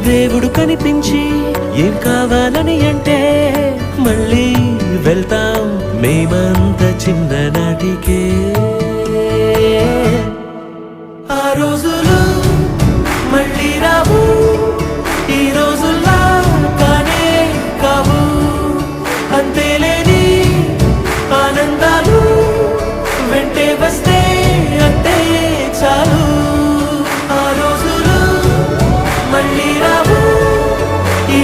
దేవుడు కనిపించి ఏం కావాలని అంటే మళ్ళీ వెళ్తాం మేమంత చిన్ననాటికే. ఆ రోజులు మళ్ళీ రావు, ఈ రోజుల్లా కానే కావు. అంతేలేని ఆనందాలు వెంటే వస్తే అంతే చాలు. ఆ రోజులు మళ్ళీ రావు, ఈ